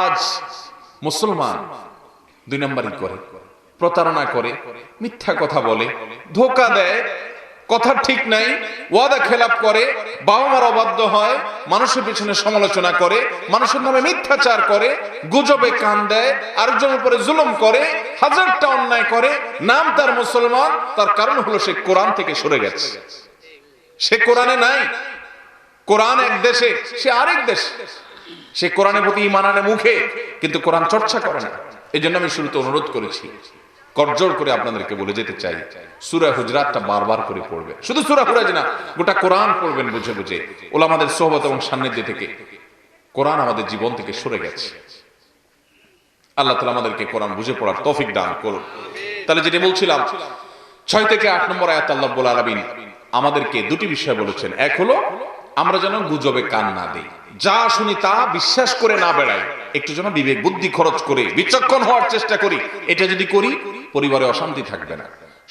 আজ মুসলমান দুই নম্বরই করে, প্রতারণা করে, মিথ্যা কথা বলে, ধোঁকা দেয়, কথা ঠিক নাই, ওয়াদা খেলাপ করে, বাবা মার অবাধ্য হয়, মানুষের পিছনে সমালোচনা করে, মানুষের নামে মিথ্যাচার করে, গুজবে কান দেয়, আরেকজনের উপরে জুলুম করে, হাজারটা অন্যায় করে, নাম তার মুসলমান, তার কারণ হলো সে কোরআন থেকে সরে গেছে। সে কোরআনে নাই। কোরআন এক দেশে, সে আরেক দেশ। সে কোরআনের প্রতি ঈমান আনে মুখে, কিন্তু কোরআন চর্চা করে না। এই জন্য আমি শুরুতে অনুরোধ করেছি, করজোড় করে আপনাদেরকে বলে যেতে চাই, সূরা হুজরাতটা বারবার করে পড়বেন। শুধু সূরা হুজরাত না, গোটা কোরআন পড়বেন বুঝে বুঝে। ওলামাদের সোহবত এবং সান্নিধ্য থেকে কোরআন আমাদের জীবন থেকে সরে গেছে। আল্লাহ তাআলা আমাদেরকে কোরআন বুঝে পড়ার তৌফিক দান করুন। তাহলে যেটা বলছিলাম, 6 থেকে 8 নম্বর আয়াত আল্লাহ রাব্বুল আলামিন আমাদেরকে দুটি বিষয় বলেছেন। এক হলো আমরা যেন গুজবে কান না দেই, যা শুনি তা বিশ্বাস করে না বেড়াই, একটু যেন বিবেক বুদ্ধি খরচ করে বিচক্ষণ হওয়ার চেষ্টা করি। এটা যদি করি, পরিবারে অশান্তি থাকবে না,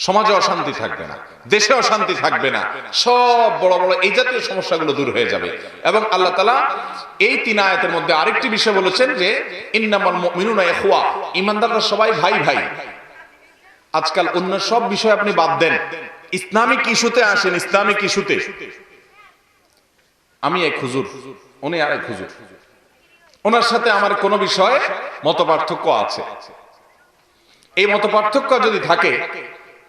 সমাজে অশান্তি থাকবে না, দেশে অশান্তি থাকবে না, সব বড় বড় এই জাতীয় সমস্যাগুলো দূর হয়ে যাবে। এবং আল্লাহ তাআলা এই 3 আয়াতের মধ্যে আরেকটি বিষয় বলেছেন যে ইন্নামাল মুমিনুনা ইখওয়া, ঈমানদাররা সবাই ভাই ভাই। আজকাল অন্য সব বিষয় আপনি বাদ দেন, ইসলামিক ইস্যুতে আসেন। ইসলামিক ইস্যুতে আমি এক হুজুর, উনি আরেক হুজুর, ওনার সাথে আমার কোনো বিষয়ে মতপার্থক্য আছে। এই মতপার্থক্য যদি থাকে,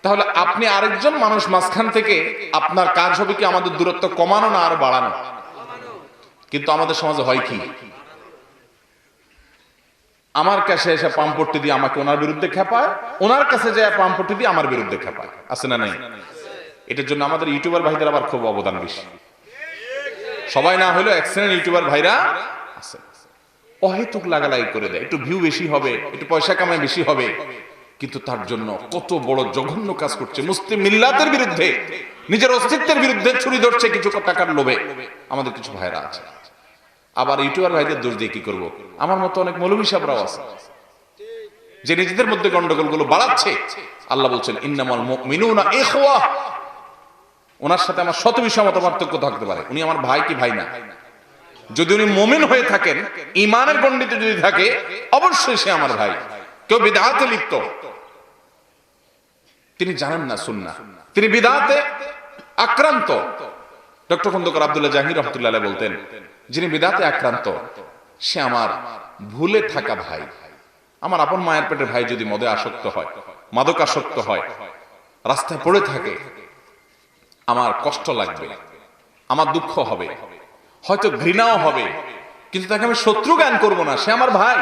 তাহলে আপনি আরেকজন মানুষ মাঝখান থেকে আপনার কাজ হবে কি আমাদের দূরত্ব কমানো না আর বাড়ানো। কিন্তু আমাদের সমাজে হয় কি, আমার কাছে এসে পাম্পট্টি দিয়ে আমাকে ওনার বিরুদ্ধে খেপায়, ওনার কাছে যায় পাম্পট্টি দিয়ে আমার বিরুদ্ধে খেপায়। আছে না নাই? এটার জন্য আমাদের ইউটিউবার ভাইদের আবার খুব অবদান বেশি। সবাই না হলেও এক শ্রেণীর ইউটিউবার ভাইরা আছে, অহেতুক লাগালাই করে দেয়, একটু ভিউ বেশি হবে, একটু পয়সা কামাই বেশি হবে, কিন্তু তার জন্য কত বড় জঘন্য কাজ করছে। মুসলিম মিল্লাতের বিরুদ্ধে, নিজের অস্তিত্বের বিরুদ্ধে ছুরি ধরছে কিছু টাকার লোভে। আমাদের কিছু ভাইরা আছে। আবার ইউটিউবার ভাইদের দোষ দিয়ে কি করবো? আমার মতো অনেক মৌলভী সাহেবরাও আছে যে নিজেদের মধ্যে গন্ডগোলগুলো বাড়াচ্ছে। আল্লাহ বলছেন ইন্নামাল মুমিনুনা ইখওয়া, ওনার সাথে আমার শত বিষয় মত পার্থক্য থাকতে পারে, উনি আমার ভাই কি ভাই না। যদি উনি মুমিন হয়ে থাকেন, ঈমানের গণ্ডিতে যদি থাকে, অবশ্যই সে আমার ভাই। কেউ বিদআতে লিপ্ত, তিনি জানেন না সুন্নাহ, তিনি বিদআতে আক্রান্ত। ডক্টর খন্দকার আব্দুল্লাহ জাহির রাহমাতুল্লাহ আলাইহি বলতেন, যিনি বিদআতে আক্রান্ত সে আমার ভুলে থাকা ভাই। আমার আপন মায়ের পেটের ভাই যদি মদে আসক্ত হয়, মাদক আসক্ত হয়, রাস্তায় পড়ে থাকে, আমার কষ্ট লাগবে, আমার দুঃখ হবে, হয়তো ঘৃণাও হবে, কিন্তু তাকে আমি শত্রু জ্ঞান করবো না। সে আমার ভাই,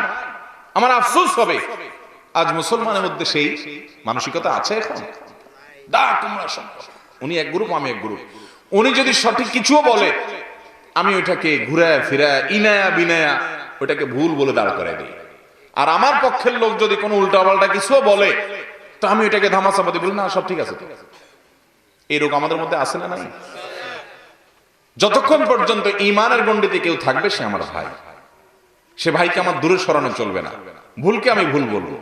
আমার আফসোস হবে। আজ মুসলমানের মধ্যে সেই মানসিকতা আছে এখন। উনি এক গ্রুপ, আমি এক গ্রুপ। উনি যদি সঠিক কিছুও বলে, আমি ওইটাকে ঘুরায় ফিরায় ইনায়া বিনায়া ওইটাকে ভুল বলে দাঁড় করে দিই। আর আমার পক্ষের লোক যদি কোনো উল্টা পাল্টা কিছুও বলে, তো আমি ওইটাকে ধামাচাপা বলি, না সব ঠিক আছে। এই রোগ আমাদের মধ্যে আছে না নাই? যতক্ষণ পর্যন্ত ঈমানের গণ্ডিতে কেউ থাকবে, সে আমার ভাই। সে ভাইকে আমার দূরে সরানো চলবে না। ভুলকে আমি ভুল বলবো,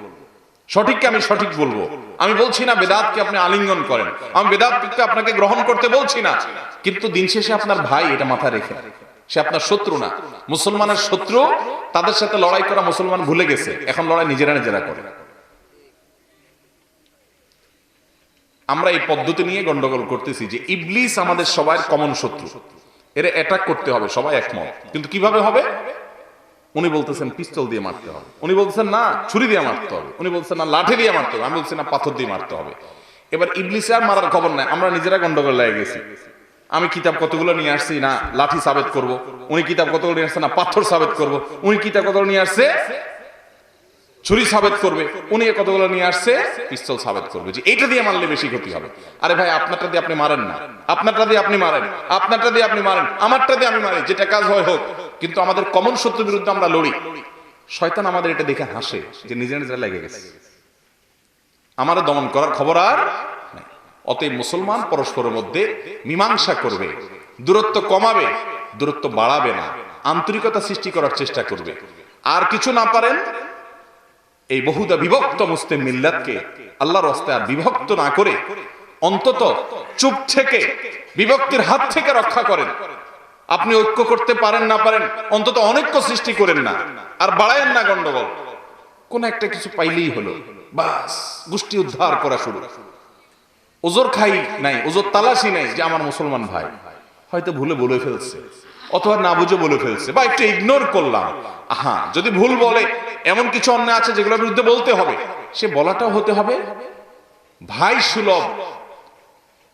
সঠিককে আমি সঠিক বলবো। আমি বলছি না বেদাতকে আপনি আলিঙ্গন করেন, আমি বেদাতকে আপনাকে গ্রহণ করতে বলছি না, কিন্তু দিন শেষে আপনার ভাই, এটা মাথায় রেখে। সে আপনার শত্রু না। মুসলমানের শত্রু, তাদের সাথে লড়াই করা মুসলমান ভুলে গেছে, এখন লড়াই নিজেরা নিজেরা করে। আমরা এই পদ্ধতি নিয়ে গন্ডগোল করতেছি যে ইবলিস আমাদের সবার কমন শত্রু, এর অ্যাটাক করতে হবে, সবাই একমত। কিন্তু কিভাবে হবে? উনি বলতেছেন পিস্তল দিয়ে মারতে হবে, উনি বলতেছেন না ছুরি দিয়ে মারতে হবে, উনি বলছেন না লাঠি দিয়ে মারতে হবে, আমি বলছি না পাথর দিয়ে মারতে হবে। এবার ইবলিসে আর মারার খবর নাই, আমরা নিজেরা গন্ডগোল লেগে গেছি। আমি কিতাব কতগুলো নিয়ে আসছি, না লাঠি সাবেত করব, উনি কিতাব কতগুলো নিয়ে আসছে, না পাথর সাবেত করব, উনি কিতাব কতগুলো নিয়ে আসছে ছুরি সাবেত করবে, উনি কতগুলো নিয়ে আসছে পিস্তল সাবেত করবে, যে এইটা দিয়ে মারলে বেশি ক্ষতি হবে। আরে ভাই, আপনারটা দিয়ে আপনি মারেন না, আপনারটা দিয়ে আপনি মারেন, আপনারটা দিয়ে আপনি মারেন, আমারটা দিয়ে আমি মারি, যেটা কাজ হয় হোক, কিন্তু আমাদের কমন শত্রুর বিরুদ্ধে আমরা লড়ি। শয়তান আমাদের এটা দেখে হাসে যে নিজেরা নিজেরা লেগে গেছে, আমাদের দমন করার খবর আর নাই। অতএব মুসলমান পরস্পরের মধ্যে মীমাংসা করবে, দূরত্ব কমাবে, দূরত্ব বাড়াবে না, আন্তরিকতা সৃষ্টি করার চেষ্টা করবে। আর কিছু না পারেন, এই বহুদা বিভক্ত মুসলিম মিল্লাতকে আল্লাহর রাস্তায় আর বিভক্ত না করে অন্তত চুপ থেকে, বিভক্তির হাত থেকে রক্ষা করেন। আপনি ঐক্য করতে পারেন না পারেন, অন্তত অনৈক্য সৃষ্টি করেন না, আর বাড়ায়েন না গন্ডগোল। কোন একটা কিছু পাইলেই হলো, বাস গোষ্ঠী উদ্ধার করা শুরু। ওজোর খাই নাই, ওজোর তালাশি নাই যে আমার মুসলমান ভাই হয়তো ভুলে বলে ফেলছে, অথবা না বুঝে বলে ফেলছে, বা একটু ইগনোর করলাম। হ্যাঁ, যদি ভুল বলে, এমন কিছু অন্যায় আছে যেগুলোর বিরুদ্ধে বলতে হবে, সে বলাটাও হতে হবে ভাই সুলভ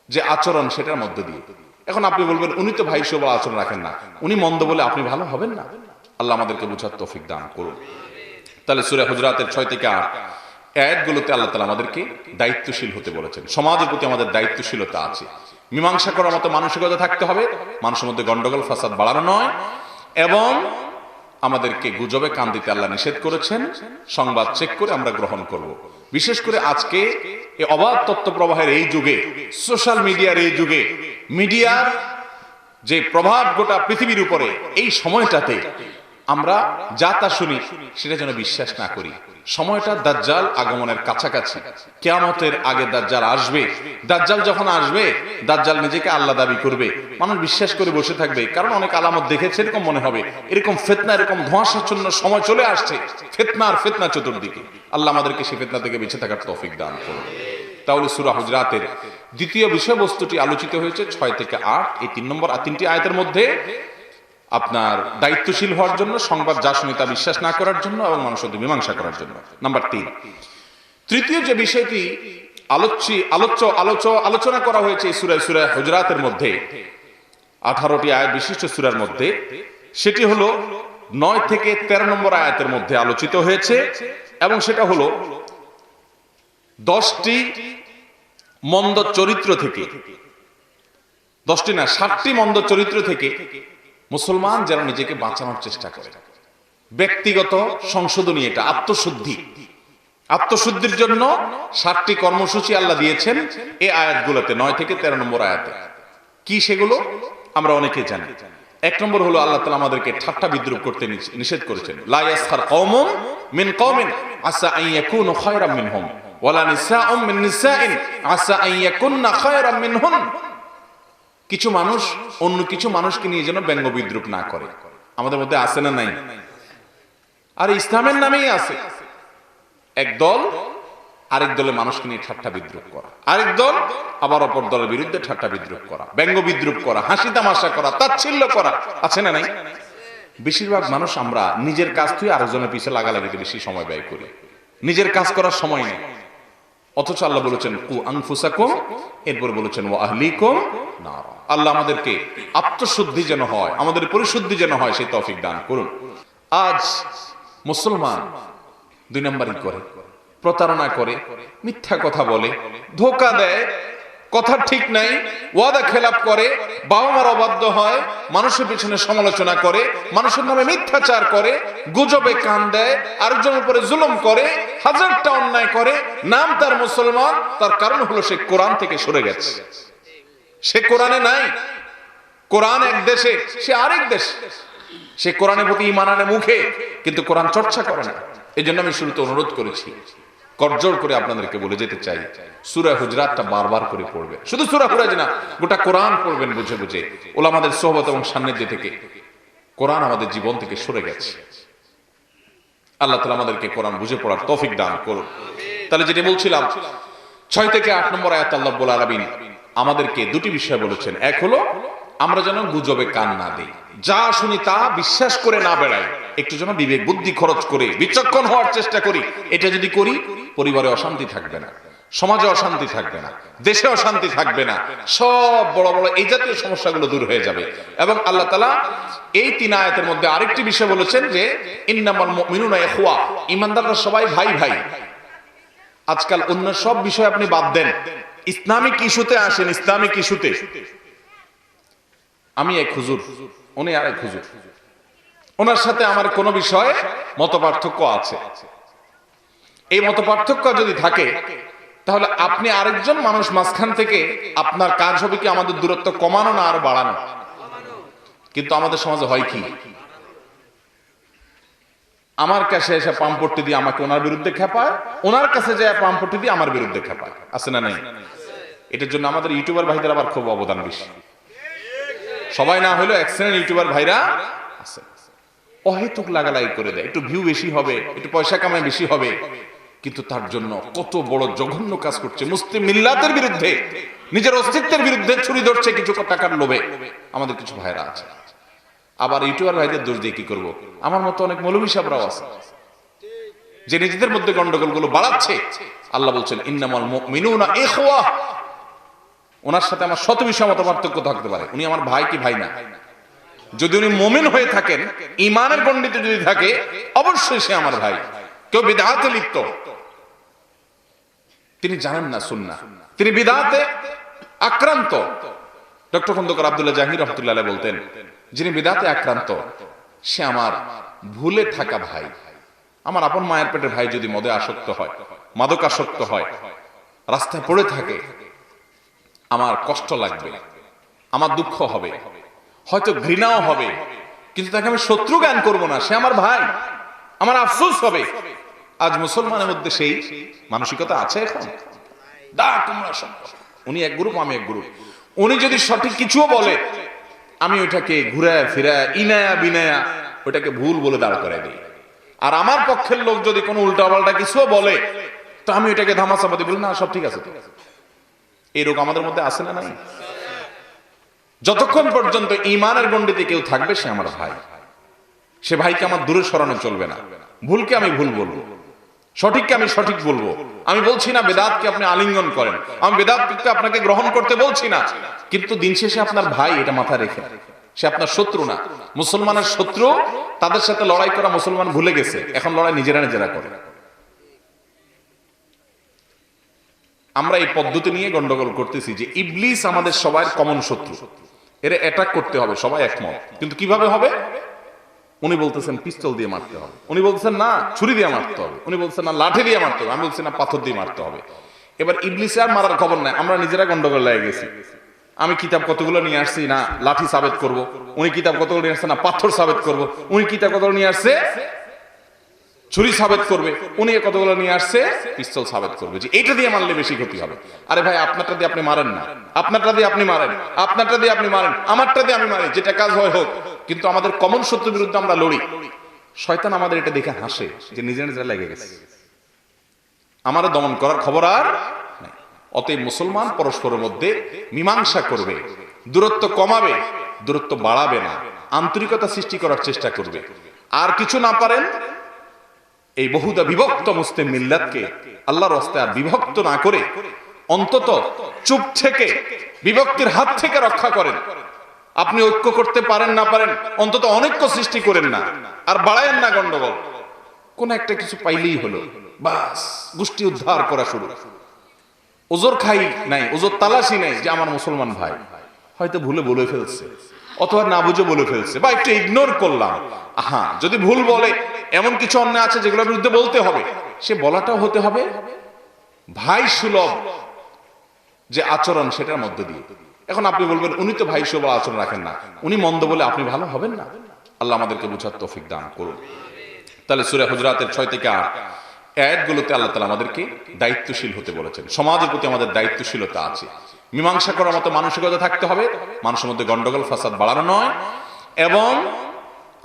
যে আচরণ, সেটার মধ্য দিয়ে। এখন আপনি বলবেন উনি তো ভাই সুলভ আচরণ রাখেন না, উনি মন্দ বলে আপনি ভালো হবেন না। আল্লাহ আমাদেরকে বুঝার তৌফিক দান করুন। তাহলে সূরা হুজরাতের 6 থেকে 8 আয়াতগুলোতে আল্লাহ তাআলা আমাদেরকে দায়িত্বশীল হতে বলেছেন। সমাজের প্রতি আমাদের দায়িত্বশীলতা আছে, মীমাংসা করার মতো মানসিকতা থাকতে হবে, মানুষের মধ্যে গন্ডগোল ফাসাদ বাড়ানো নয়। এবং আমাদেরকে গুজবে কান দিতে আল্লাহ নিষেধ করেছেন। সংবাদ চেক করে আমরা গ্রহণ করব। বিশেষ করে আজকে এই অবাধ তথ্য প্রবাহের এই যুগে, সোশ্যাল মিডিয়ার এই যুগে, মিডিয়ার যে প্রভাব গোটা পৃথিবীর উপরে, এই সময়টাতে আমরা যা তা শুনি সেটা যেন বিশ্বাস না করি। সময়টা দাজ্জাল আগমনের কাছাকাছি, কিয়ামতের আগে দাজ্জাল আসবে। দাজ্জাল যখন আসবে, দাজ্জাল নিজেকে আল্লাহ দাবি করবে, মানুষ বিশ্বাস করে বসে থাকবে, কারণ অনেক আলামত দেখেছে, এরকম মনে হবে এরকম ফিতনা, এরকম ধোঁয়াশাচ্ছন্ন সময় চলে আসছে, ফিতনা আর ফিতনা চতুর্দিকে। আল্লাহ আমাদেরকে সেই ফিতনা থেকে বেঁচে থাকার তৌফিক দান করুন। তাহলে সূরা হুজরাতের দ্বিতীয় বিষয়বস্তুটি আলোচিত হয়েছে 6 থেকে 8, এই 3 নম্বর আর 3টি আয়াতের মধ্যে আপনার দায়িত্বশীল হওয়ার জন্য, সংবাদ যা শুনি তা বিশ্বাস না করার জন্য, এবং মানুষের মীমাংসা করার জন্য। নাম্বার 3, তৃতীয় যে বিষয়টি আলোচনা করা হয়েছে এই সূরা হুজরাতের মধ্যে, 18টি আয়াত বিশিষ্ট সূরার মধ্যে, সেটি হলো 9 থেকে 13 নম্বর আয়াতের মধ্যে আলোচিত হয়েছে। এবং সেটা হলো 10টি মন্দ চরিত্র থেকে, 10টি না 7টি মন্দ চরিত্র থেকে মুসলমান যেন নিজেকে বাঁচানোর চেষ্টা করে। ব্যক্তিগত সংশোধনী, এটা আত্মশুদ্ধির জন্য 7টি কর্মসূচি আল্লাহ দিয়েছেন এই আয়াতগুলোতে, 9 থেকে 13 নম্বর আয়াতে। কি সেগুলো আমরা অনেকে জানি। 1 নম্বর হলো আল্লাহ তাআলা আমাদেরকে ঠাট্টা বিদ্রুপ করতে নিষেধ করেছেন। লা ইয়াসখার কওমুন মিন কওমিন আসা আন ইয়াকুনু খায়রাম মিনহুম ওয়ালা নিসাউম মিন নিসাইন আসা আন ইয়াকুননা খায়রাম মিনহুন। কিছু মানুষ অন্য কিছু মানুষকে নিয়ে যেন ব্যঙ্গ বিদ্রুপ না করে। আমাদের মধ্যে আছে না নাই? আর ইসলামের নামেই আছে। এক দল আরেক দলের মানুষকে নিয়ে ঠাট্টা বিদ্রুপ করা, আরেক দল আবার অপর দলের বিরুদ্ধে ঠাট্টা বিদ্রুপ করা, ব্যঙ্গ বিদ্রুপ করা, হাসি তামাশা করা, তাচ্ছিল্য করা, আছে না নাই? বেশিরভাগ মানুষ আমরা নিজের কাজ থেকে আরেকজনের পিছে লাগালাগিতে বেশি সময় ব্যয় করি, নিজের কাজ করার সময় নেই। অথচ আল্লাহ বলেছেন কু আনফুসাকুম, এরপর বলেছেন ওয়া আহলিকুম নার। আল্লাহ আমাদেরকে আত্মশুদ্ধি যেন হয়, আমাদের পরিশুদ্ধি যেন হয়, সেই তৌফিক দান করুন। আজ মুসলমান 2 নম্বরই করে, প্রতারণা করে, মিথ্যা কথা বলে, ধোঁকা দেয়, কথা ঠিক নাই, ওয়াদা খেলাপ করে, বাবা মার অবাধ্য হয়, মানুষের পিছনে সমালোচনা করে, মানুষের নামে মিথ্যাচার করে, গুজবে কান দেয়, আরেকজনের উপরে জুলুম করে, হাজারটা অন্যায় করে, নাম তার মুসলমান, তার কারণ হলো সে কোরআন থেকে সরে গেছে, সে কোরআনে নাই। কোরআন এক দেশে, সে আরেক দেশ। সে কোরআনের প্রতি ঈমান আনে মুখে, কিন্তু কোরআন চর্চা করে না। এই জন্য আমি শুরুতে অনুরোধ করেছি, করজোড় করে আপনাদেরকে বলে যেতে চাই, সূরা হুজরাতটা বারবার করে পড়বেন। শুধু সূরা হুজরাত না, গোটা কোরআন পড়বেন বুঝে বুঝে। উলামাদের সোহবত এবং সান্নিধ্য থেকে কোরআন আমাদের জীবন থেকে সরে গেছে। আল্লাহ তাআলা আমাদেরকে কোরআন বুঝে পড়ার তৌফিক দান করুন। তাহলে যেটা বলছিলাম, 6 থেকে 8 নম্বর আয়াত আল্লাহ রাব্বুল আলামিন আমাদেরকে 2টি বিষয় বলেছেন। এক হলো আমরা যেন গুজবে কান না দেই, যা শুনি তা বিশ্বাস করে না বেড়াই, একটু যেন বিবেক বুদ্ধি খরচ করে বিচক্ষণ হওয়ার চেষ্টা করি। এটা যদি করি, পরিবারে অশান্তি থাকবে না, সমাজে অশান্তি থাকবে না, দেশে অশান্তি থাকবে না, সব বড় বড় এই জাতীয় সমস্যাগুলো দূর হয়ে যাবে। এবং আল্লাহ তাআলা এই 3 আয়াতের মধ্যে আরেকটি বিষয় বলেছেন যে ইন্নামাল মুমিনুনা ইখওয়া, ঈমানদাররা সবাই ভাই ভাই। আজকাল অন্য সব বিষয় আপনি বাদ দেন, ইসলামিক ইস্যুতে আসেন। ইসলামিক ইস্যুতে আমি এক হুজুর, উনি আরেক হুজুর, ওনার সাথে আমার কোন বিষয়ে মতপার্থক্য আছে। এই মতপার্থক্য যদি থাকে, তাহলে আপনি আরেকজন মানুষ মাঝখান থেকে আপনার কাজ হবে কি আমাদের দূরত্ব কমানো না আর বাড়ানো। কিন্তু আমাদের সমাজে হয় কি, আমার কাছে এসে পাম্পট্টি দিয়ে আমাকে ওনার বিরুদ্ধে খেপায়, ওনার কাছে যায় পাম্পট্টি দিয়ে আমার বিরুদ্ধে খেপায়, আছে না নাই? এটার জন্য আমাদের ইউটিউবার ভাইদের আবার খুব অবদান বেশি। সবাই না হলেও এক শ্রেণীর ইউটিউবার ভাইরা আছে, অহেতুক লাগালাই করে দেয়, একটু ভিউ বেশি হবে, একটু পয়সা কামাই বেশি হবে, কিন্তু তার জন্য কত বড় জঘন্য কাজ করছে। মুসলিম মিল্লাতের বিরুদ্ধে, নিজের অস্তিত্বের বিরুদ্ধে ছুরি ধরছে কিছু টাকার লোভে। আমাদের কিছু ভাইরা আছে। আবার ইউটিউবার ভাইদের দোষ দিয়ে কি করব? আমার মতো অনেক মৌলভী সাহেবরাও আছে যে নিজেদের মধ্যে গন্ডগোলগুলো বাড়াচ্ছে। আল্লাহ বলছেন ইন্নামাল মুমিনুনা ইখওয়া, ওনার সাথে আমার শত বিষয় মত পার্থক্য থাকতে পারে, উনি আমার ভাই কি ভাই না। যদি উনি মুমিন হয়ে থাকেন, ঈমানের গণ্ডিতে যদি থাকে, অবশ্যই সে আমার ভাই। কেউ বিদআতে লিপ্ত, তিনি জানেন না সুন্নাহ, তিনি বিদআতে আক্রান্ত। ডক্টর খন্দকার আব্দুল্লাহ জাহির রহমাতুল্লাহ আলাইহি বলতেন, যিনি বিদআতে আক্রান্ত সে আমার ভুলে থাকা ভাই। আমার আপন মায়ের পেটের ভাই যদি মদে আসক্ত হয়, মাদক আসক্ত হয়, রাস্তায় পড়ে থাকে, আমার কষ্ট লাগবে, আমার দুঃখ হবে, হয়তো ঘৃণাও হবে, কিন্তু তাকে আমি শত্রু জ্ঞান করব না, সে আমার ভাই, আমার আফসোস হবে। আজ মুসলমানের মধ্যে সেই মানসিকতা আছে এখন? উনি এক গ্রুপ, আমি এক গ্রুপ। উনি যদি সঠিক কিছুও বলে, আমি ওইটাকে ঘুরায় ফিরায় ইনায়া বিনায়া ওইটাকে ভুল বলে দাঁড় করে দিই। আর আমার পক্ষের লোক যদি কোনো উল্টাপাল্টা কিছুও বলে, তো আমি ওইটাকে ধামাচাপা বলি, না সব ঠিক আছে। এই রোগ আমাদের মধ্যে আছে না নাই? যতক্ষণ পর্যন্ত ঈমানের গণ্ডিতে কেউ থাকবে, সে আমার ভাই। সে ভাইকে আমার দূরে সরানো চলবে না। ভুলকে আমি ভুল বলবো, সঠিককে আমি সঠিক বলবো। আমি বলছি না বেদাতকে আপনি আলিঙ্গন করেন, আমি বেদাতকে আপনাকে গ্রহণ করতে বলছি না, কিন্তু দিন শেষে আপনার ভাই, এটা মাথায় রেখে। সে আপনার শত্রু না। মুসলমানের শত্রু, তাদের সাথে লড়াই করা মুসলমান ভুলে গেছে, এখন লড়াই নিজেরা নিজেরা করে। আমরা এই পদ্ধতি নিয়ে গন্ডগোল করতেছি যে ইবলিস আমাদের সবার কমন শত্রু, এর অ্যাটাক করতে হবে, সবাই একমত। কিন্তু কিভাবে হবে? উনি বলতেছেন পিস্তল দিয়ে মারতে হবে, উনি বলতেছেন না ছুরি দিয়ে মারতে হবে, উনি বলছেন না লাঠি দিয়ে মারতে হবে, আমি বলছি না পাথর দিয়ে মারতে হবে। এবার ইবলিসে আর মারার খবর নাই, আমরা নিজেরা গন্ডগোল লেগে গেছি। আমি কিতাব কতগুলো নিয়ে আসছি, না লাঠি সাবেত করব, উনি কিতাব কতগুলো নিয়ে আসছে, না পাথর সাবেত করব, উনি কিতাব কতগুলো নিয়ে আসছে ছুরি সাবেত করবে, উনি কতগুলো নিয়ে আসছে পিস্তল সাবেত করবে, যে এইটা দিয়ে মারলে বেশি ক্ষতি হবে। আরে ভাই, আপনারটা দিয়ে আপনি মারেন না, আপনারটা দিয়ে আপনি মারেন, আপনারটা দিয়ে আপনি মারেন, আমারটা দিয়ে আমি মারি, যেটা কাজ হয় হোক, কিন্তু আমাদের কমন শত্রুর বিরুদ্ধে আমরা লড়ি। শয়তান আমাদের এটা দেখে হাসে যে নিজের নিজেরা লেগে গেছে, আমাদের দমন করার খবর আর নাই। অতএব মুসলমান পরস্পরের মধ্যে মীমাংসা করবে, দূরত্ব কমাবে, দূরত্ব বাড়াবে না, আন্তরিকতা সৃষ্টি করার চেষ্টা করবে। আর কিছু না পারেন, এই বহুদা বিভক্ত মুসলিম মিল্লাতকে আল্লাহর রাস্তায় আর বিভক্ত না করে অন্তত চুপ থেকে বিভক্তির হাত থেকে রক্ষা করেন। আপনি ঐক্য করতে পারেন না পারেন, অন্তত অনৈক্য সৃষ্টি করেন না, আর বাড়ায়েন না গন্ডগোল। কোন একটা কিছু পাইলেই হলো, বাস গোষ্ঠী উদ্ধার করা শুরু। ওজোর খাই নাই, ওজোর তালাশি নাই যে আমার মুসলমান ভাই হয়তো ভুলে বলে ফেলছে, অথবা না বুঝে বলে ফেলছে, বা একটু ইগনোর করলাম। হ্যাঁ, যদি ভুল বলে, এমন কিছু অন্যায় আছে যেগুলোর বিরুদ্ধে বলতে হবে, সে বলাটাও হতে হবে ভাই সুলভ যে আচরণ, সেটার মধ্যে দিয়ে। এখন আপনি বলবেন উনি তো ভাই সুলভ আচরণ রাখেন না, উনি মন্দ বলে আপনি ভালো হবেন না। আল্লাহ আমাদেরকে বুঝার তৌফিক দান করুন। তাহলে সূরা হুজরাতের 6 থেকে 8 আয়াতগুলোতে আল্লাহ তাআলা আমাদেরকে দায়িত্বশীল হতে বলেছেন। সমাজের প্রতি আমাদের দায়িত্বশীলতা আছে, মীমাংসা করার মতো মানসিকতা থাকতে হবে, মানুষের মধ্যে গন্ডগোল ফাসাদ বাড়ানো নয়। এবং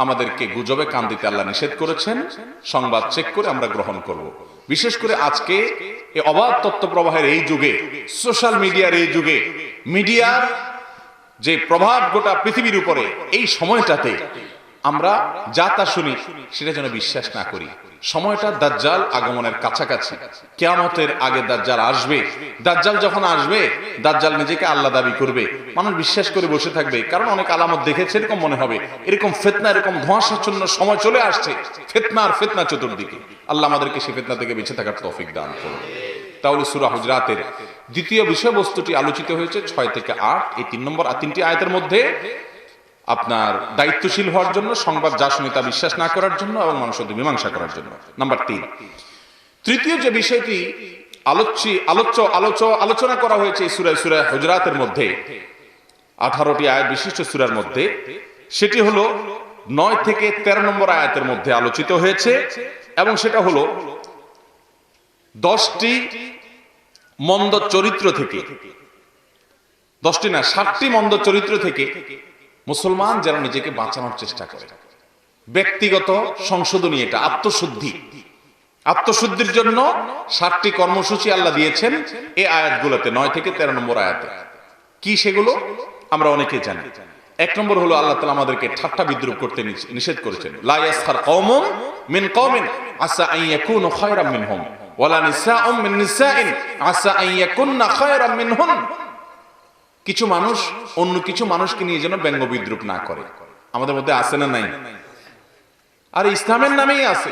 আমাদেরকে গুজবে কান দিতে আল্লাহ নিষেধ করেছেন, সংবাদ চেক করে আমরা গ্রহণ করব। বিশেষ করে আজকে এই অবাধ তথ্য প্রবাহের এই যুগে, সোশ্যাল মিডিয়ার এই যুগে, মিডিয়ার যে প্রভাব গোটা পৃথিবীর উপরে, এই সময়টাতে আমরা যা তা শুনি সেটা যেন বিশ্বাস না করি। সময়টা দাজ্জাল আগমনের কাছাকাছি, কিয়ামতের আগে দাজ্জাল আসবে। দাজ্জাল যখন আসবে, দাজ্জাল নিজেকে আল্লাহ দাবি করবে, মানুষ বিশ্বাস করে বসে থাকবে, কারণ অনেক আলামত দেখেছে, এরকম মনে হবে এরকম ফিতনা, এরকম ধোঁয়াশাচ্ছন্ন সময় চলে আসছে, ফিতনা আর ফিতনা চতুর্দিকে। আল্লাহ আমাদেরকে সেই ফিতনা থেকে বেঁচে থাকার তৌফিক দান করুন। তাহলে সূরা হুজরাতের দ্বিতীয় বিষয়বস্তুটি আলোচিত হয়েছে 6 থেকে 8, এই 3 নম্বর আর 3টি আয়াতের মধ্যে আপনার দায়িত্বশীল হওয়ার জন্য, সংবাদ যা শুনে তা বিশ্বাস না করার জন্য, এবং মানুষের মীমাংসা করার জন্য। নাম্বার 3, তৃতীয় যে বিষয়টি আলোচনা করা হয়েছে এই সূরা হুজরাতের মধ্যে, 18টি আয়াত বিশিষ্ট সূরার মধ্যে, সেটি হলো 9 থেকে 13 নম্বর আয়াতের মধ্যে আলোচিত হয়েছে। এবং সেটা হলো 10টি মন্দ চরিত্র থেকে, 10টি না 7টি মন্দ চরিত্র থেকে মুসলমান যেন নিজেকে বাঁচানোর চেষ্টা করে। ব্যক্তিগত সংশোধনী, এটা আত্মশুদ্ধি। আত্মশুদ্ধির জন্য 7টি কর্মসূচি আল্লাহ দিয়েছেন এই আয়াতগুলোতে, 9 থেকে 13 নম্বর আয়াতে। কি সেগুলো আমরা অনেকেই জানি। 1 নম্বর হলো আল্লাহ তাআলা আমাদেরকে ঠাট্টা বিদ্রুপ করতে নিষেধ করেছেন। লা ইয়াসখার কওমুন মিন কওমিন আসা আন ইয়াকুনু খায়রাম মিনহুম ওয়ালা নিসাউম মিন নিসাইন আসা আন ইয়াকুননা খায়রাম মিনহুন। কিছু মানুষ অন্য কিছু মানুষকে নিয়ে যেন ব্যঙ্গ বিদ্রুপ না করে। আমাদের মধ্যে আছে না নাই? আর ইসলামের নামেই আছে।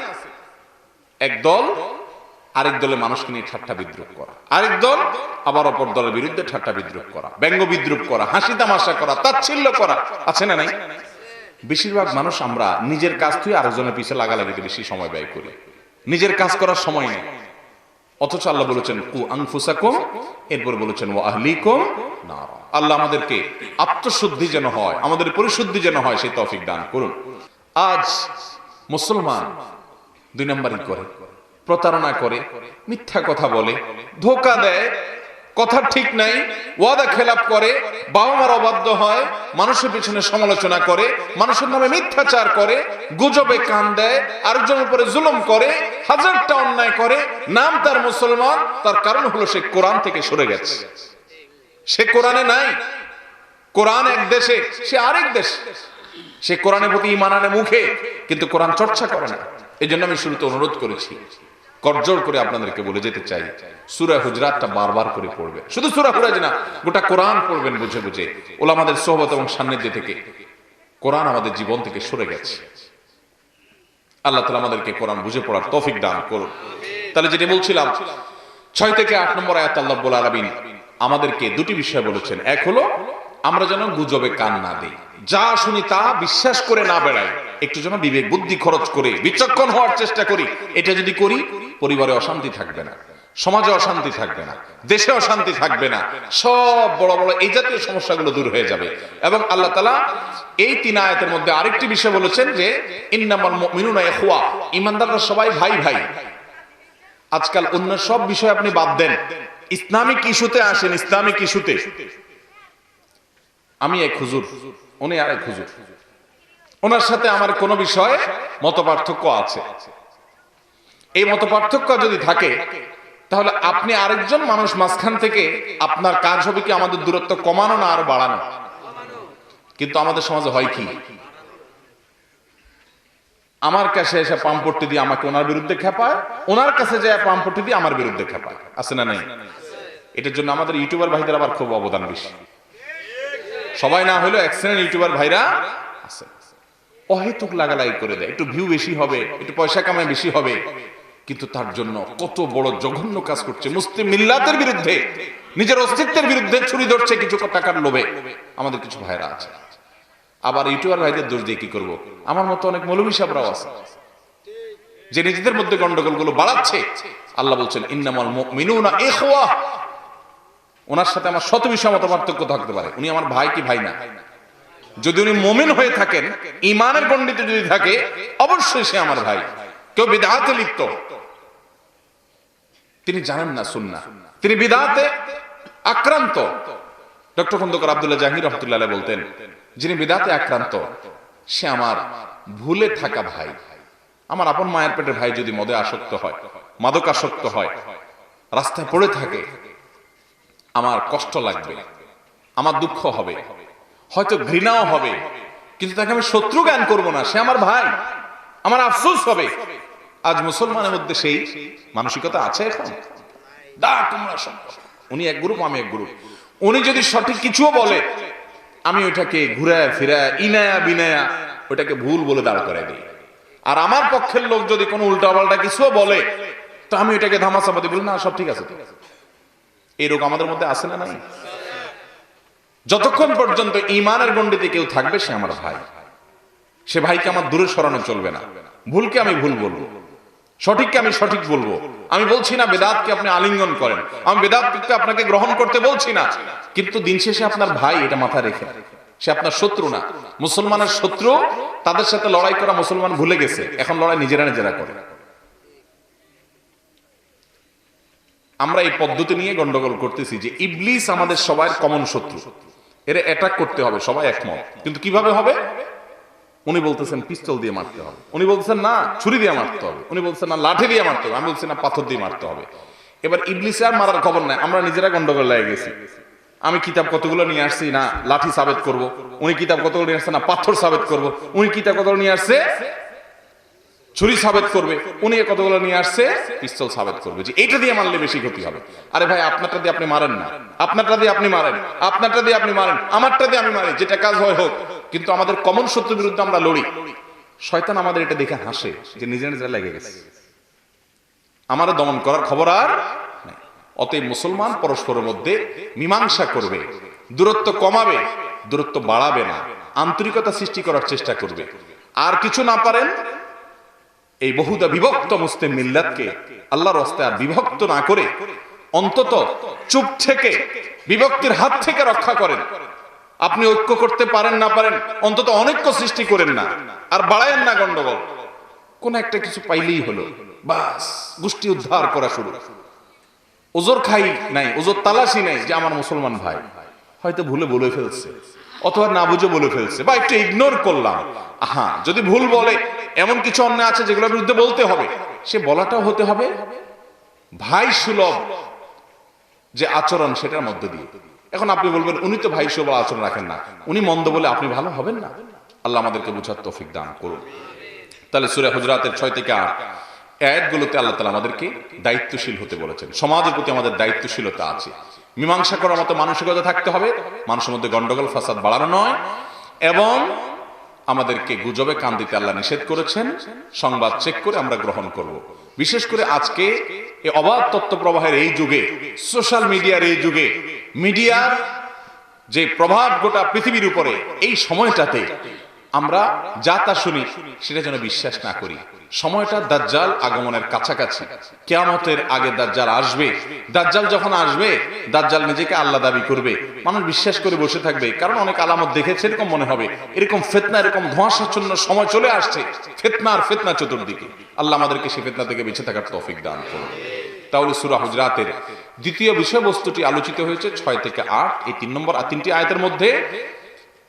এক দল আরেক দলের মানুষকে নিয়ে ঠাট্টা বিদ্রুপ করা, আরেক দল আবার অপর দলের বিরুদ্ধে ঠাট্টা বিদ্রুপ করা, ব্যঙ্গ বিদ্রুপ করা, হাসি তামাশা করা, তাচ্ছিল্য করা, আছে না নাই? বেশিরভাগ মানুষ আমরা নিজের কাজ থেকে আরেকজনের পিছে লাগালাগিতে বেশি সময় ব্যয় করি, নিজের কাজ করার সময় নেই। অথচ আল্লাহ বলেছেন কু আনফুসাকুম, এরপর বলেছেন ওয়া আহলিকুম নার। আল্লাহ আমাদেরকে আত্মশুদ্ধি যেন হয়, আমাদের পরিশুদ্ধি যেন হয়, সেই তৌফিক দান করুন। আজ মুসলমান 2 নম্বরই করে, প্রতারণা করে, মিথ্যা কথা বলে, ধোঁকা দেয়, কথা ঠিক নাই, ওয়াদা খেলাপ করে, বাবা মার অবাধ্য হয়, মানুষের পিছনে সমালোচনা করে, মানুষের নামে মিথ্যাচার করে, গুজবে কান দেয়, আরেকজনের উপরে জুলুম করে, হাজারটা অন্যায় করে, নাম তার মুসলমান, তার কারণ হলো সে কোরআন থেকে সরে গেছে। সে কোরআনে নাই। কোরআন এক দেশে, সে আরেক দেশ। সে কোরআনের প্রতি ঈমান আনে মুখে, কিন্তু কোরআন চর্চা করে না। এই জন্য আমি শুরুতে অনুরোধ করেছি, করজোড় করে আপনাদেরকে বলে যেতে চাই, সূরা হুজরাতটা বারবার করে পড়বে। শুধু সূরা হুজরাত না, গোটা কোরআন পড়বেন বুঝে বুঝে। ওলামাদের সোহবত এবং সান্নিধ্য থেকে কোরআন আমাদের জীবন থেকে সরে গেছে। আল্লাহ তাআলা আমাদেরকে কোরআন বুঝে পড়ার তৌফিক দান করুন। তাহলে যেটা বলছিলাম, 6 থেকে 8 নম্বর আয়াত আল্লাহ রাব্বুল আলামিন আমাদেরকে 2টি বিষয় বলেছেন। এক হলো আমরা যেন গুজবে কান না দিই, যা শুনি তা বিশ্বাস করে না বেড়াই, একটু যেন বিবেক বুদ্ধি খরচ করে বিচক্ষণ হওয়ার চেষ্টা করি। এটা যদি করি, পরিবারে অশান্তি থাকবে না, সমাজে অশান্তি থাকবে না, দেশে অশান্তি থাকবে না, সব বড় বড় এই জাতীয় সমস্যাগুলো দূর হয়ে যাবে। এবং আল্লাহ তাআলা এই 3 আয়াতের মধ্যে আরেকটি বিষয় বলেছেন যে ইন্নামাল মুমিনুনা ইখওয়া, ঈমানদাররা সবাই ভাই ভাই। আজকাল অন্য সব বিষয় আপনি বাদ দেন, ইসলামিক ইস্যুতে আসেন। ইসলামিক ইস্যুতে আমি এক হুজুর, উনি আরেক হুজুর, ওনার সাথে আমার কোন বিষয়ে মতপার্থক্য আছে। এই মতপার্থক্য যদি থাকে, তাহলে আপনি আরেকজন মানুষ মাঝখান থেকে আপনার কাজ হবে কি আমাদের দূরত্ব কমানো না আর বাড়ানো। কিন্তু আমাদের সমাজে হয় কি, আমার কাছে এসে পাম্পট্টি দিয়ে আমাকে ওনার বিরুদ্ধে খেপায়, ওনার কাছে যায় পাম্পট্টি দিয়ে আমার বিরুদ্ধে খেপায়, আছে না নাই? এটার জন্য আমাদের ইউটিউবার ভাইদের আবার খুব অবদান বেশি। সবাই না হলেও এক শ্রেণীর ইউটিউবার ভাইরা আছে, অহেতুক লাগালাই করে দেয়, একটু ভিউ বেশি হবে, একটু পয়সা কামাই বেশি হবে, কিন্তু তার জন্য কত বড় জঘন্য কাজ করছে। মুসলিম মিল্লাতের বিরুদ্ধে, নিজের অস্তিত্বের বিরুদ্ধে ছুরি ধরছে কিছু টাকার লোভে। আমাদের কিছু ভাইরা আছে। আবার ইউটিউবার ভাইদের দোষ দিয়ে কি করব? আমার মতো অনেক মৌলভী সাহেবরাও আছে যে নিজেদের মধ্যে গন্ডগোল গুলো বাড়াচ্ছে। আল্লাহ বলছেন ইন্নামাল মুমিনুনা ইখওয়া, ওনার সাথে আমার শত বিষয় মত পার্থক্য থাকতে পারে, উনি আমার ভাই কি ভাই না। যদি উনি মুমিন হয়ে থাকেন, ঈমানের গণ্ডিতে যদি থাকে, অবশ্যই সে আমার ভাই। কেউ বিদআতে লিপ্ত, তিনি জানেন না সুন্নাহ, তিনি বিদআতে আক্রান্ত। ডক্টর খন্দকার আব্দুল্লাহ জাহাঙ্গীর রাহমাতুল্লাহ আলাইহি বলতেন, যিনি বিদআতে আক্রান্ত সে আমার ভুলে থাকা ভাই। আমার আপন মায়ের পেটের ভাই যদি মদে আসক্ত হয়, মাদক আসক্ত হয়, রাস্তায় পড়ে থাকে, আমার কষ্ট লাগবে, আমার দুঃখ হবে, হয়তো ঘৃণাও হবে, কিন্তু তাকে আমি শত্রু জ্ঞান করব না। সে আমার ভাই, আমার আফসোস হবে। আজ মুসলমানের মধ্যে সেই মানসিকতা আছে এখন? উনি এক গ্রুপ, আমি এক গ্রুপ। উনি যদি সঠিক কিছুও বলে, আমি ওইটাকে ঘুরায় ফিরায় ইনায়া বিনায়া ওইটাকে ভুল বলে দাঁড় করাই দিই। আর আমার পক্ষের লোক যদি কোনো উল্টাপাল্টা কিছুও বলে, তো আমি ওইটাকে ধামাচাপা বলি, না সব ঠিক আছে। এই রোগ আমাদের মধ্যে আছে না নাই? যতক্ষণ পর্যন্ত ঈমানের গণ্ডিতে কেউ থাকবে, সে আমার ভাই। সে ভাইকে আমার দূরে সরানো চলবে না। ভুলকে আমি ভুল বলবো, সঠিককে আমি সঠিক বলবো। আমি বলছি না বেদাতকে আপনি আলিঙ্গন করেন, আমি বেদাতকে আপনাকে গ্রহণ করতে বলছি না, কিন্তু দিন শেষে আপনার ভাই, এটা মাথায় রেখে। সে আপনার শত্রু না। মুসলমানের শত্রু, তাদের সাথে লড়াই করা মুসলমান ভুলে গেছে, এখন লড়াই নিজেরা নিজেরা করে। আমরা এই পদ্ধতি নিয়ে গন্ডগোল করতেছি যে ইবলিস আমাদের সবার কমন শত্রু। এর অ্যাটাক করতে হবে, সবাই একমত, কিন্তু কিভাবে হবে? উনি বলতেছেন পিস্তল দিয়ে মারতে হবে, উনি বলতেছেন না ছুরি দিয়ে মারতে হবে, উনি বলছেন না লাঠি দিয়ে মারতে হবে, আমি বলছি না পাথর দিয়ে মারতে হবে। এবার ইবলিসে আর মারার খবর নাই, আমরা নিজেরা গন্ডগোল লেগে গেছি। আমি কিতাব কতগুলো নিয়ে আসছি, না লাঠি সাবেত করব, উনি কিতাব কতগুলো নিয়ে আসছে, না পাথর সাবেত করব, উনি কিতাব কতগুলো নিয়ে আসছে ছুরি সাবেত করবে, উনি কতগুলো নিয়ে আসছে পিস্তল সাবেত করবে, যে এইটা দিয়ে মারলে বেশি ক্ষতি হবে। আরে ভাই, আপনারটা দিয়ে আপনি মারেন না, আপনারটা দিয়ে আপনি মারেন, আপনারটা দিয়ে আপনি মারেন, আমারটা দিয়ে আমি মারি, যেটা কাজ হয় হোক, কিন্তু আমাদের কমন শত্রুর বিরুদ্ধে আমরা লড়ি। শয়তান আমাদের এটা দেখে হাসে যে নিজে নিজে লেগে গেছে, আমাদের দমন করার খবর আর নাই। অতএব মুসলমান পরস্পরের মধ্যে মীমাংসা করবে, দূরত্ব কমাবে, দূরত্ব বাড়াবে না, আন্তরিকতা সৃষ্টি করার চেষ্টা করবে। আর কিছু না পারেন, এই বহুদা বিভক্ত মুসলিম মিল্লাতকে আল্লাহর রাস্তায় আর বিভক্ত না করে অন্তত চুপ থেকে বিভক্তির হাত থেকে রক্ষা করেন। আপনি ঐক্য করতে পারেন না পারেন, অন্তত অনৈক্য সৃষ্টি করেন না, আর বাড়ায়েন না গন্ডগোল। কোন একটা কিছু পাইলেই হলো, বাস গোষ্ঠী উদ্ধার করা শুরু। ওজোর খাই নাই, ওজোর তালাশি নাই যে আমার মুসলমান ভাই হয়তো ভুলে বলে ফেলছে, অথবা না বুঝে বলে ফেলছে, বা একটু ইগনোর করলাম। হ্যাঁ, যদি ভুল বলে, এমন কিছু অন্যায় আছে যেগুলোর বিরুদ্ধে বলতে হবে, সে বলাটাও হতে হবে ভাই সুলভ যে আচরণ, সেটার মধ্যে দিয়ে। এখন আপনি বলবেন উনি তো ভাই সুলভ আচরণ রাখেন না, উনি মন্দ বলে আপনি ভালো হবেন না। আল্লাহ আমাদেরকে বুঝার তৌফিক দান করুন। তাহলে সূরা হুজরাতের 6 থেকে 8 আয়াতগুলোতে আল্লাহ তাআলা আমাদেরকে দায়িত্বশীল হতে বলেছেন। সমাজের প্রতি আমাদের দায়িত্বশীলতা আছে, মীমাংসা করার মতো মানসিকতা থাকতে হবে, মানুষের মধ্যে গন্ডগোল ফাসাদ বাড়ানো নয়। এবং আমাদেরকে গুজবে কান দিতে আল্লাহ নিষেধ করেছেন, সংবাদ চেক করে আমরা গ্রহণ করব। বিশেষ করে আজকে এই অবাধ তথ্য প্রবাহের এই যুগে, সোশ্যাল মিডিয়ার এই যুগে, মিডিয়ার যে প্রভাব গোটা পৃথিবীর উপরে, এই সময়টাতে আমরা যা তা শুনি সেটা যেন বিশ্বাস না করি। সময়টা দাজ্জাল আগমনের কাছাকাছি, কিয়ামতের আগে দাজ্জাল আসবে। দাজ্জাল যখন আসবে, দাজ্জাল নিজেকে আল্লাহ দাবি করবে, মানুষ বিশ্বাস করে বসে থাকবে, কারণ অনেক আলামত দেখেছে, এরকম মনে হবে এরকম ফিতনা, এরকম ধোঁয়াশাচ্ছন্ন সময় চলে আসছে, ফিতনা আর ফিতনা চতুর্দিকে। আল্লাহ আমাদেরকে সেই ফিতনা থেকে বেঁচে থাকার তৌফিক দান করুন। তাহলে সূরা হুজরাতের দ্বিতীয় বিষয়বস্তুটি আলোচিত হয়েছে 6 থেকে 8, এই 3 নম্বর আর 3টি আয়াতের মধ্যে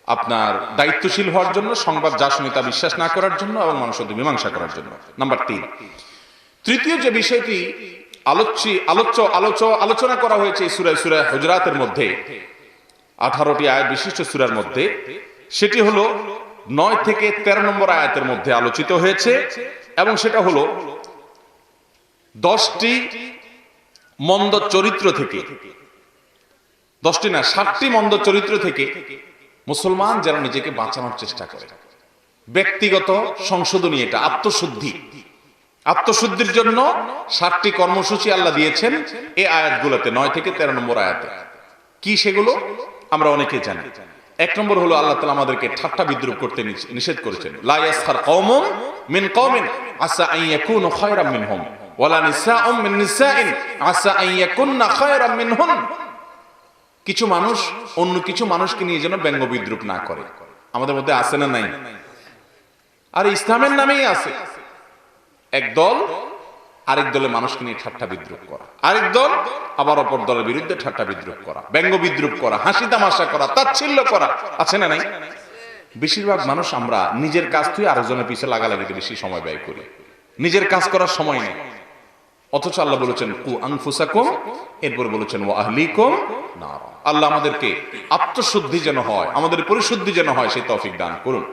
আপনার দায়িত্বশীল হওয়ার জন্য, সংবাদ যা শুনে তা বিশ্বাস না করার জন্য, এবং মানুষের মীমাংসা করার জন্য। নাম্বার 3, তৃতীয় যে বিষয়টি আলোচনা করা হয়েছে এই সূরা হুজরাতের মধ্যে, 18টি আয়াত বিশিষ্ট সূরার মধ্যে, সেটি হলো 9 থেকে 13 নম্বর আয়াতের মধ্যে আলোচিত হয়েছে। এবং সেটা হলো 10টি মন্দ চরিত্র থেকে, 10টি না 7টি মন্দ চরিত্র থেকে মুসলমান যেন নিজেকে বাঁচানোর চেষ্টা করে। ব্যক্তিগত সংশোধনী, এটা আত্মশুদ্ধির জন্য 7টি কর্মসূচি আল্লাহ দিয়েছেন এই আয়াতগুলোতে, 9 থেকে 13 নম্বর আয়াতে। কি সেগুলো আমরা অনেকে জানি। 1 নম্বর হলো আল্লাহ তাআলা আমাদেরকে ঠাট্টা বিদ্রূপ করতে নিষেধ করেছেন। লা ইয়াসখার কওমুন মিন কওমিন আসা আন ইয়াকুনু খায়রাম মিনহুম ওয়ালা নিসাউম মিন নিসাইন আসা আন ইয়াকুননা খায়রাম মিনহুন। কিছু মানুষ অন্য কিছু মানুষকে নিয়ে যেন ব্যঙ্গ বিদ্রূপ না করে। আমাদের মধ্যে আছে না নাই? আর ইসলামের নামেই আছে। এক দল আরেক দলের মানুষকে নিয়ে ঠাট্টা বিদ্রূপ করা, আরেক দল আবার অপর দলের বিরুদ্ধে ঠাট্টা বিদ্রূপ করা, ব্যঙ্গ বিদ্রূপ করা, হাসি তামাশা করা, তাচ্ছিল্য করা, আছে না নাই? বেশিরভাগ মানুষ আমরা নিজের কাজ থেকে আরেকজনের পিছে লাগালাগিতে বেশি সময় ব্যয় করি, নিজের কাজ করার সময় নেই। অথচ আল্লাহ বলেছেন কু আনফুসাকুম, এরপর বলেছেন ওয়া আহলিকুম নার। আল্লাহ আমাদেরকে আত্মশুদ্ধি যেন হয়, আমাদের পরিশুদ্ধি যেন হয়, সেই তৌফিক দান করুন।